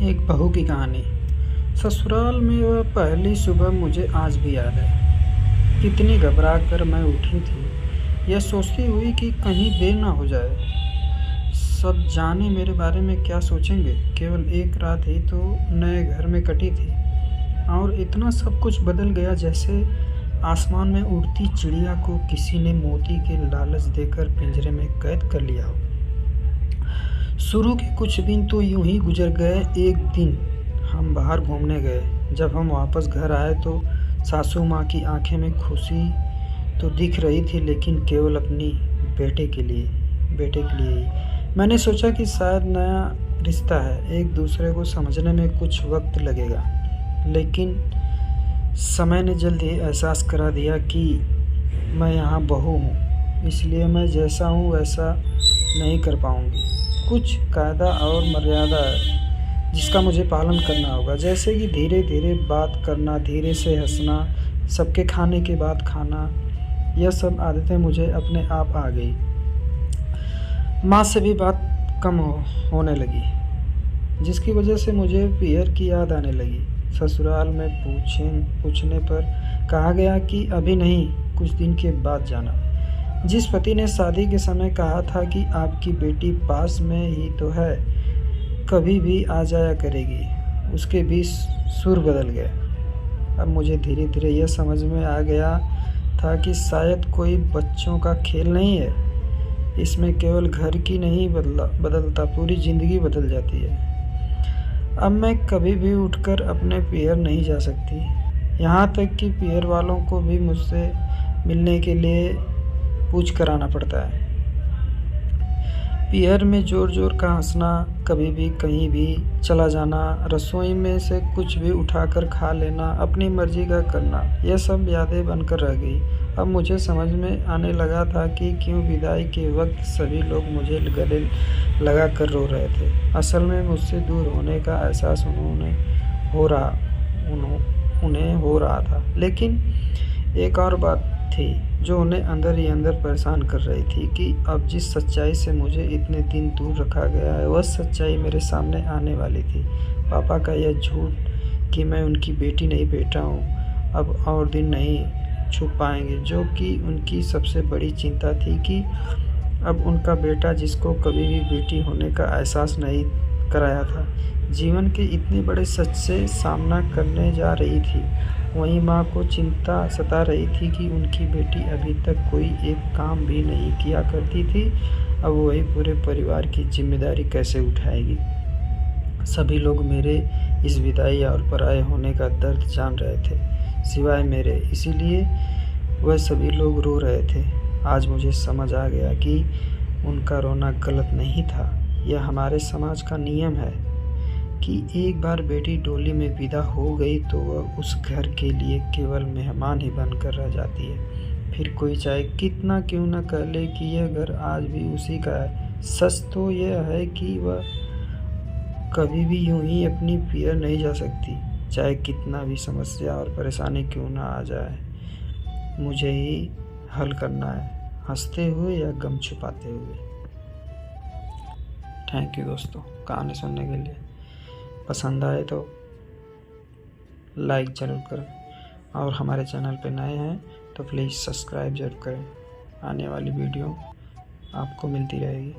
एक बहू की कहानी। ससुराल में वह पहली सुबह मुझे आज भी याद है। कितनी घबरा कर मैं उठी थी, यह सोचती हुई कि कहीं देर ना हो जाए। सब जाने मेरे बारे में क्या सोचेंगे। केवल एक रात ही तो नए घर में कटी थी और इतना सब कुछ बदल गया, जैसे आसमान में उड़ती चिड़िया को किसी ने मोती के लालच देकर पिंजरे में कैद कर लिया हो। शुरू के कुछ दिन तो यूं ही गुजर गए। एक दिन हम बाहर घूमने गए। जब हम वापस घर आए तो सासू माँ की आंखें में खुशी तो दिख रही थी, लेकिन केवल अपनी बेटे के लिए ही। मैंने सोचा कि शायद नया रिश्ता है, एक दूसरे को समझने में कुछ वक्त लगेगा, लेकिन समय ने जल्द ही एहसास करा दिया कि मैं यहाँ बहू हूँ, इसलिए मैं जैसा हूँ वैसा नहीं कर पाऊँगी। कुछ कायदा और मर्यादा है जिसका मुझे पालन करना होगा, जैसे कि धीरे धीरे बात करना, धीरे से हंसना, सबके खाने के बाद खाना। यह सब आदतें मुझे अपने आप आ गई। माँ से भी बात कम होने लगी, जिसकी वजह से मुझे पियर की याद आने लगी। ससुराल में पूछने पर कहा गया कि अभी नहीं, कुछ दिन के बाद जाना। जिस पति ने शादी के समय कहा था कि आपकी बेटी पास में ही तो है, कभी भी आ जाया करेगी, उसके भी सुर बदल गए। अब मुझे धीरे धीरे यह समझ में आ गया था कि शायद कोई बच्चों का खेल नहीं है। इसमें केवल घर की नहीं बदलता, पूरी ज़िंदगी बदल जाती है। अब मैं कभी भी उठकर अपने पियर नहीं जा सकती, यहाँ तक कि पियर वालों को भी मुझसे मिलने के लिए पूछ कर आना पड़ता है। पियर में ज़ोर ज़ोर का हंसना, कभी भी कहीं भी चला जाना, रसोई में से कुछ भी उठाकर खा लेना, अपनी मर्जी का करना, यह सब यादें बनकर रह गई। अब मुझे समझ में आने लगा था कि क्यों विदाई के वक्त सभी लोग मुझे गले लगा कर रो रहे थे। असल में मुझसे दूर होने का एहसास उन्हें हो रहा था, लेकिन एक और बात थी जो उन्हें अंदर ही अंदर परेशान कर रही थी कि अब जिस सच्चाई से मुझे इतने दिन दूर रखा गया है, वह सच्चाई मेरे सामने आने वाली थी। पापा का यह झूठ कि मैं उनकी बेटी नहीं, बेटा हूँ, अब और दिन नहीं छुप पाएंगे, जो कि उनकी सबसे बड़ी चिंता थी कि अब उनका बेटा, जिसको कभी भी बेटी होने का एहसास नहीं कराया था, जीवन के इतने बड़े सच से सामना करने जा रही थी। वहीं माँ को चिंता सता रही थी कि उनकी बेटी अभी तक कोई एक काम भी नहीं किया करती थी, अब वही पूरे परिवार की जिम्मेदारी कैसे उठाएगी। सभी लोग मेरे इस विदाई और पराये होने का दर्द जान रहे थे, सिवाय मेरे, इसीलिए वह सभी लोग रो रहे थे। आज मुझे समझ आ गया कि उनका रोना गलत नहीं था। यह हमारे समाज का नियम है कि एक बार बेटी डोली में विदा हो गई तो वह उस घर के लिए केवल मेहमान ही बनकर रह जाती है। फिर कोई चाहे कितना क्यों न कह ले कि यह घर आज भी उसी का है, सच तो यह है कि वह कभी भी यूं ही अपनी पियर नहीं जा सकती, चाहे कितना भी समस्या और परेशानी क्यों ना आ जाए। मुझे ही हल करना है, हंसते हुए या गम छुपाते हुए। थैंक यू दोस्तों कहानी सुनने के लिए। पसंद आए तो लाइक ज़रूर करें और हमारे चैनल पे नए हैं तो प्लीज़ सब्सक्राइब ज़रूर करें। आने वाली वीडियो आपको मिलती रहेगी।